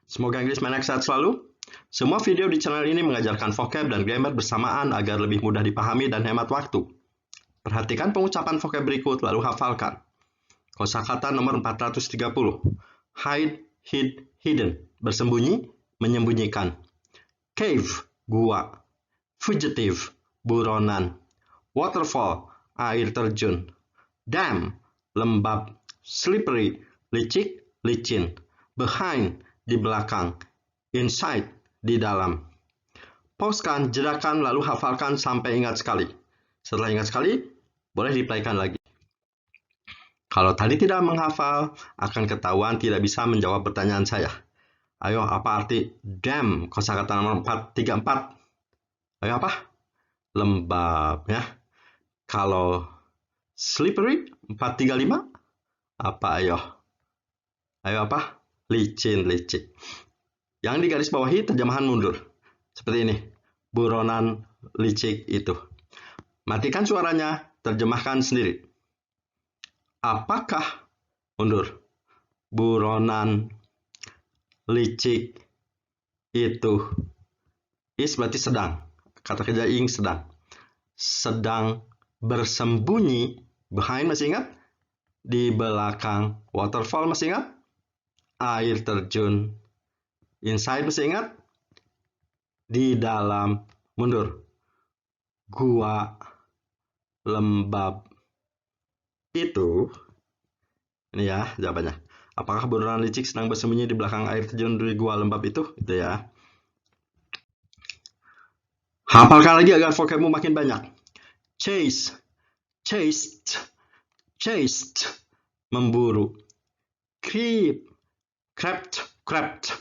Semoga Inggris Manak sehat selalu. Semua video di channel ini mengajarkan vocab dan grammar bersamaan agar lebih mudah dipahami dan hemat waktu. Perhatikan pengucapan vocab berikut lalu hafalkan. Kosakata nomor 430. Hide, hid, hidden. Bersembunyi, menyembunyikan. Cave, gua. Fugitive, buronan. Waterfall, air terjun. Dam, lembab. Slippery, licik, licin. Behind, di belakang. Inside, di dalam. Pauskan, jedakan, lalu hafalkan sampai ingat sekali. Setelah ingat sekali, boleh diplaykan lagi. Kalau tadi tidak menghafal, akan ketahuan tidak bisa menjawab pertanyaan saya. Ayo, apa arti dam? Kosakata nomor 434. Ayo apa? Lembab, ya. Kalau slippery 435, apa ayo? Ayo apa? Licin, licik. Yang digarisbawahi terjemahan mundur. Seperti ini. Buronan licik itu. Matikan suaranya, terjemahkan sendiri. Apakah mundur? Buronan licik itu. Is berarti sedang. Kata kerja ing sedang. Sedang bersembunyi. Behind masih ingat? Di belakang. Waterfall masih ingat? Air terjun. Inside masih ingat? Di dalam. Mundur. Gua lembab itu. Ini ya jawabannya. Apakah buronan licik sedang bersembunyi di belakang air terjun di gua lembab itu? Itu ya. Hafalkan lagi agar vocabmu makin banyak. Chase, chased, chased, memburu. Creep, crept, crept,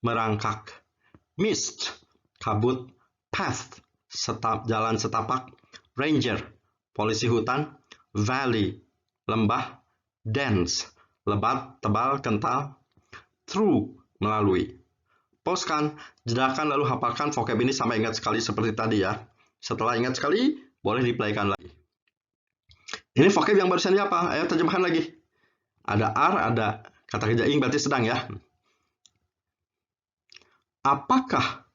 merangkak. Mist, kabut. Path, jalan setapak. Ranger, polisi hutan. Valley, lembah. Dense, lebat, tebal, kental. Through, melalui. Pauskan, jedakan, lalu hafalkan vocab ini sampai ingat sekali seperti tadi ya. Setelah ingat sekali, boleh diplaykan lagi. Ini vocab yang barusan apa? Ayo terjemahkan lagi. Ada are, ada kata kerja ing berarti sedang ya. Apakah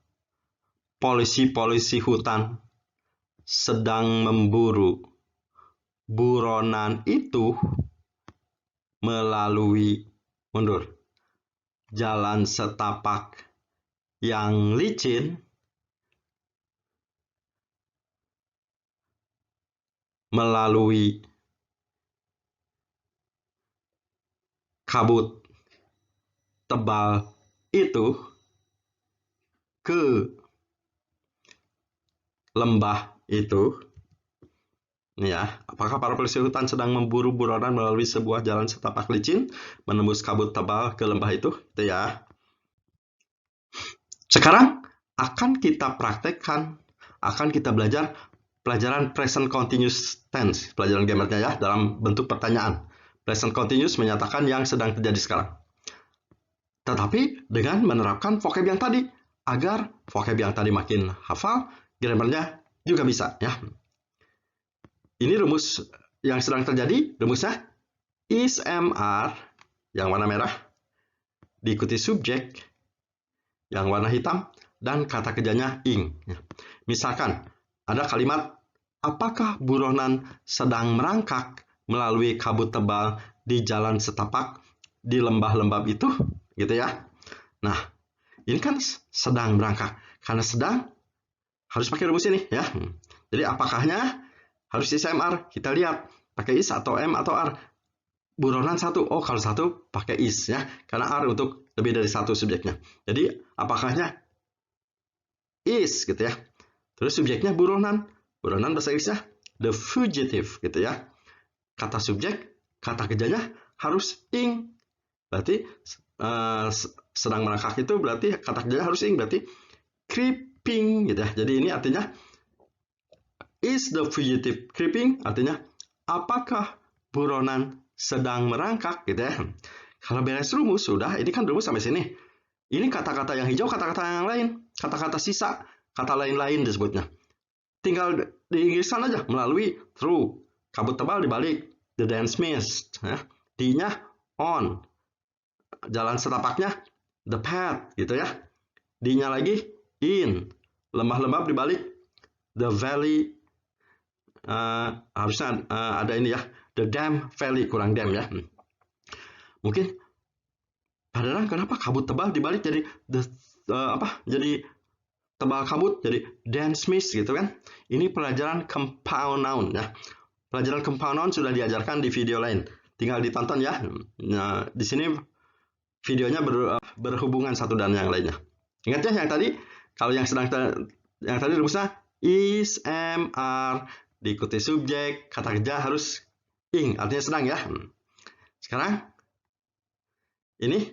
polisi-polisi hutan sedang memburu buronan itu melalui mundur jalan setapak yang licin, melalui kabut tebal itu, ke lembah itu. Ini ya, apakah para polisi hutan sedang memburu buronan melalui sebuah jalan setapak licin, menembus kabut tebal ke lembah itu? Itu ya. Sekarang akan kita praktekkan, akan kita belajar pelajaran present continuous tense, pelajaran grammarnya ya, dalam bentuk pertanyaan. Present continuous menyatakan yang sedang terjadi sekarang. Tetapi dengan menerapkan vocab yang tadi, agar vocab yang tadi makin hafal, grammarnya juga bisa ya. Ini rumus yang sedang terjadi, rumusnya is MR yang warna merah, diikuti subjek yang warna hitam, dan kata kerjanya ing. Misalkan ada kalimat, apakah buronan sedang merangkak melalui kabut tebal di jalan setapak di lembah-lembab itu? Gitu ya. Nah, ini kan sedang merangkak. Karena sedang, harus pakai rumus ini ya. Jadi apakahnya harus is MR? Kita lihat, pakai is atau M atau R. Buronan satu, oh kalau satu pakai is ya, karena R untuk lebih dari satu subjeknya. Jadi apakahnya is gitu ya. Terus subjeknya buronan bahasa Inggrisnya the fugitive gitu ya. Kata subjek, kata kerjanya harus ing. Berarti sedang merangkak itu berarti kata kerjanya harus ing, berarti creeping gitu ya. Jadi ini artinya is the fugitive creeping, artinya apakah buronan sedang merangkak gitu ya. Kalau beres rumus sudah, ini kan rumus sampai sini. Ini kata-kata yang hijau, kata-kata yang lain, kata-kata sisa, kata lain-lain disebutnya. Tinggal diinggriskan aja melalui through, kabut tebal dibalik, the dense mist, ya. D-nya on, jalan setapaknya the path gitu ya. D-nya lagi in, lembah-lembab dibalik the valley, harusnya ada ini ya, the damn valley, kurang damn ya. Mungkin padahal kenapa kabut tebal dibalik jadi jadi tebal kabut jadi dense mist gitu kan. Ini pelajaran compound noun ya. Pelajaran compound noun sudah diajarkan di video lain. Tinggal ditonton ya. Nah, di sini videonya berhubungan satu dan yang lainnya. Ingat ya yang tadi, kalau yang tadi rumusnya is, am, are, diikuti subjek, kata kerja harus ing, artinya sedang ya. Sekarang ini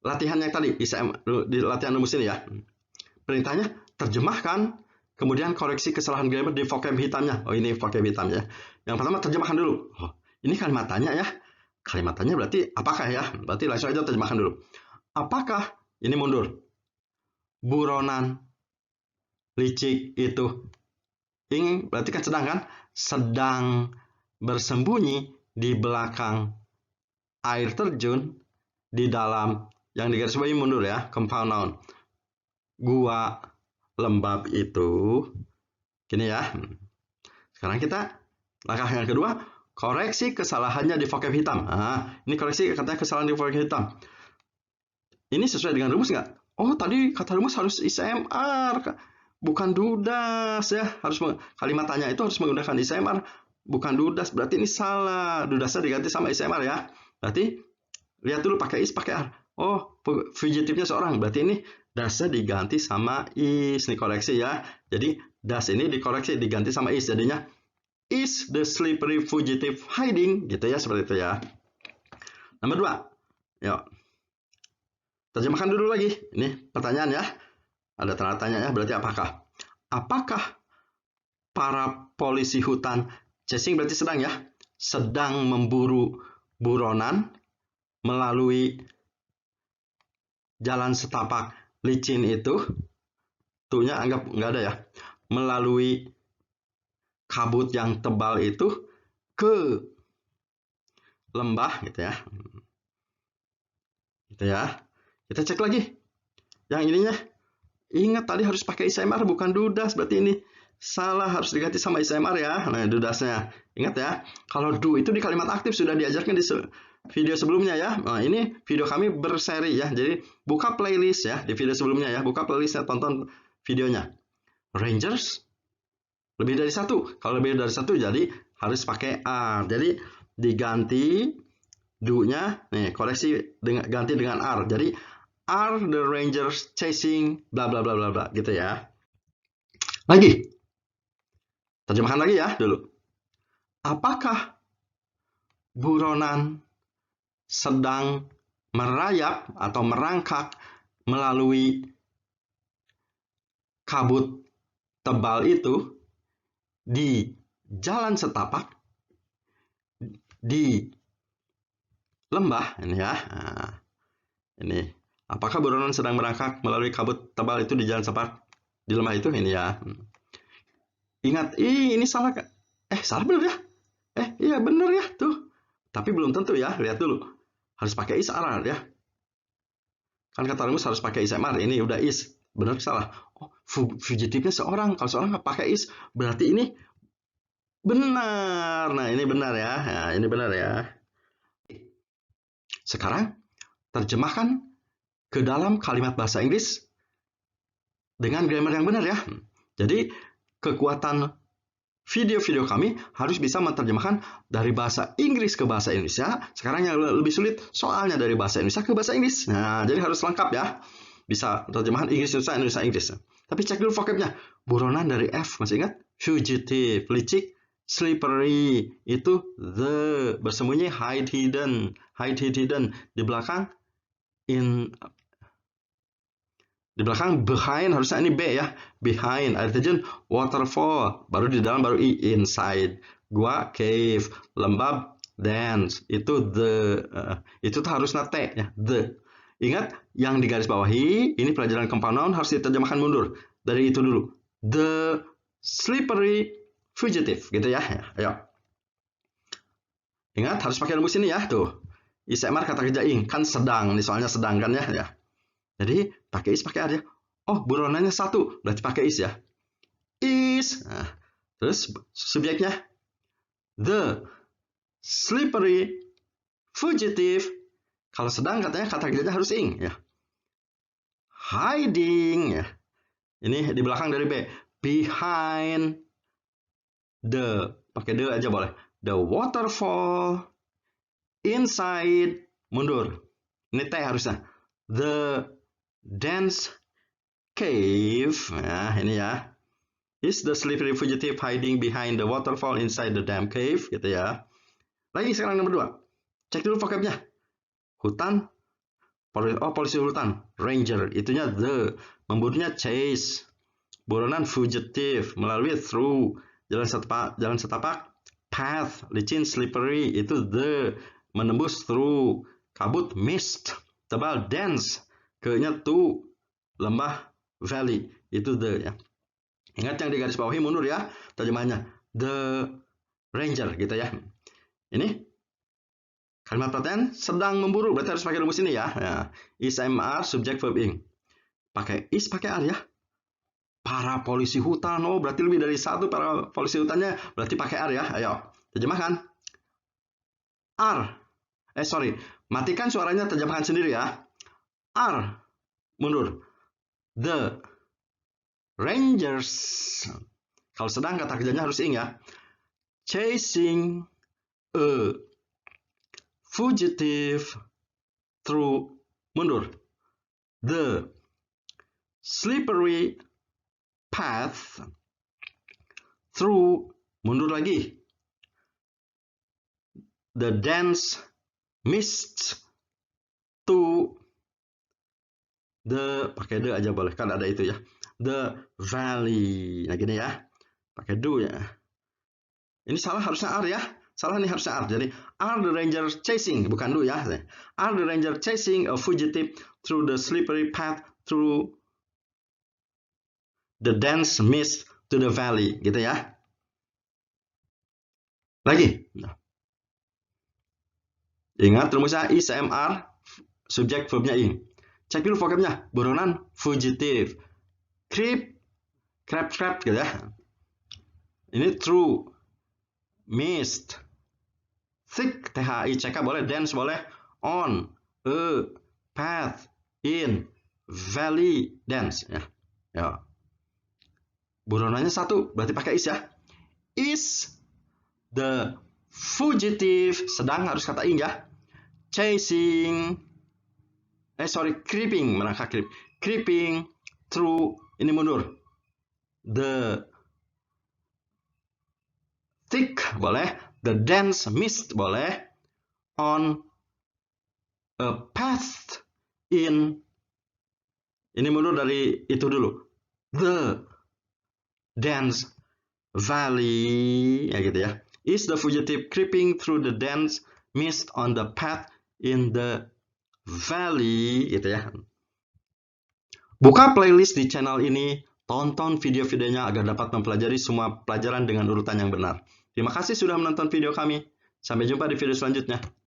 latihan yang tadi, is, am, di latihan rumus ini ya. Perintahnya terjemahkan, kemudian koreksi kesalahan grammar di vocab hitamnya. Oh, ini vocab hitamnya. Yang pertama terjemahkan dulu. Oh, ini kalimat tanya ya. Kalimat tanya berarti apakah ya? Berarti langsung aja terjemahkan dulu. Apakah, ini mundur, buronan licik itu, ing berarti kan sedang kan? Sedang bersembunyi di belakang air terjun di dalam, yang digarisbawahi mundur ya, compound noun. Gua lembab itu, gini ya. Sekarang kita langkah yang kedua, koreksi kesalahannya di vocab hitam. Nah, ini koreksi katanya kesalahan di vocab hitam. Ini sesuai dengan rumus nggak? Oh, tadi kata rumus harus ISMR, bukan dudas ya. Harus kalimat tanya itu harus menggunakan ISMR, bukan dudas. Berarti ini salah. Dudasnya diganti sama ISMR ya. Berarti lihat dulu pakai is, pakai R. Oh, fugitifnya seorang. Berarti ini dasnya diganti sama is, nih koreksi ya. Jadi das ini dikoreksi diganti sama is, jadinya is the slippery fugitive hiding gitu ya, seperti itu ya. Nomor 2. Yuk. Terjemahkan dulu lagi. Ini pertanyaan ya. Ada tanda tanya ya, berarti apakah? Apakah para polisi hutan, chasing berarti sedang ya, sedang memburu buronan melalui jalan setapak licin itu, tuhnya anggap nggak ada ya, melalui kabut yang tebal itu ke lembah gitu ya. Gitu ya. Kita cek lagi. Yang ininya, ingat tadi harus pakai ISMR bukan dudas, berarti ini salah, harus diganti sama ISMR ya. Nah, dudasnya. Ingat ya, kalau do itu di kalimat aktif sudah diajarkan di video sebelumnya ya. Nah, ini video kami berseri ya. Jadi buka playlist ya di video sebelumnya ya. Buka playlistnya, tonton videonya. Rangers lebih dari satu. Kalau lebih dari satu jadi harus pakai R. Jadi diganti do-nya, nih koreksi ganti dengan R. Jadi are the Rangers chasing bla bla bla bla bla gitu ya. Lagi. Terjemahkan lagi ya dulu. Apakah buronan sedang merayap atau merangkak melalui kabut tebal itu di jalan setapak di lembah ini ya. Nah, ini apakah buronan sedang merangkak melalui kabut tebal itu di jalan setapak di lembah itu, ini ya. Ingat, ini salah. Salah bener ya? Iya bener ya tuh. Tapi belum tentu ya, lihat dulu. Harus pakai is R ya. Kan kata rumus harus pakai ISMR, ini udah is. Benar salah? Oh, fugitifnya seorang. Kalau seorang nggak pakai is, berarti ini benar. Nah, ini benar ya. Nah, ini benar ya. Sekarang terjemahkan ke dalam kalimat bahasa Inggris dengan grammar yang benar ya. Jadi kekuatan video-video kami harus bisa menerjemahkan dari bahasa Inggris ke bahasa Indonesia. Sekarang yang lebih sulit soalnya dari bahasa Indonesia ke bahasa Inggris. Nah, jadi harus lengkap ya. Bisa terjemahan Inggris Indonesia, Indonesia Inggris. Tapi cek dulu vocabnya. Buronan dari F, masih ingat? Fugitive, licik, slippery, itu the, bersembunyi, hide hidden, di belakang behind, harusnya ini B ya, behind, air terjun, waterfall, baru di dalam baru inside, gua cave, lembab dance, itu the, itu tuh harusnya T ya, the. Ingat yang digaris bawahi, ini pelajaran compound noun harus diterjemahkan mundur dari itu dulu, the slippery fugitive gitu ya. Ayo, ingat harus pakai rumus ini ya tuh, ISMR kata kerja ing, kan sedang, ini soalnya sedang kan ya. Jadi pakai is, pakai are ya. Oh, buronannya 1, berarti pakai is ya. Is. Nah, terus subjeknya the slippery fugitive. Kalau sedang katanya kata kerjanya harus ing ya. Hiding ya. Ini di belakang dari B. Behind the, pakai the aja boleh. The waterfall. Inside, mundur. Ini T harusnya. The dense cave. Nah, ini ya. Is the slippery fugitive hiding behind the waterfall inside the damn cave? Gitu ya. Lagi sekarang nomor 2. Cek dulu vocabnya. Hutan. Polisi hutan. Ranger. Itunya the. Memburunya chase. Buronan fugitive. Melalui through. Jalan setapak. Path. Licin slippery. Itu the. Menembus through. Kabut mist. Tebal dense. Ke-nya to. Lembah valley. Itu the ya. Ingat yang di garis bawahi mundur ya. Terjemahannya the ranger gitu ya. Ini kalimat pertanyaan sedang memburu, berarti harus pakai rumus ini ya. Nah, is, am, are, subject, verb, ing. Pakai is, pakai are ya. Para polisi hutan, oh berarti lebih dari 1 para polisi hutannya, berarti pakai are ya. Ayo, terjemahkan. Are. Matikan suaranya, terjemahkan sendiri ya. Are. Mundur. The Rangers. Kalau sedang kata kerjanya harus ing ya. Chasing a fugitive through, mundur. The slippery path through, mundur lagi. The dense mist to the, pakai the aja boleh, kan ada itu ya. The valley. Nah gini ya. Pakai do ya. Ini salah, harusnya are ya. Salah nih, harusnya are. Jadi are the ranger chasing, bukan do ya. Are the ranger chasing a fugitive through the slippery path through the dense mist to the valley, gitu ya. Lagi. Ingat rumusnya is, am, are, subjek, verbnya ing. Cek dulu vocabnya. Buronan fugitive. Creep, crab, gitu ya. Ini true, mist, thick, thick boleh, dense boleh, on, a, path, in, valley, dense ya. Ya. Buronannya 1, berarti pakai is ya. Is the fugitive, sedang harus kata ing ya. Chasing, creeping, merangkak creeping through, ini mundur. The thick boleh, the dense mist boleh, on a path in, ini mundur dari itu dulu. The dense valley, ya gitu ya. Is the fugitive creeping through the dense mist on the path in the valley, gitu ya. Buka playlist di channel ini, tonton video-videonya agar dapat mempelajari semua pelajaran dengan urutan yang benar. Terima kasih sudah menonton video kami. Sampai jumpa di video selanjutnya.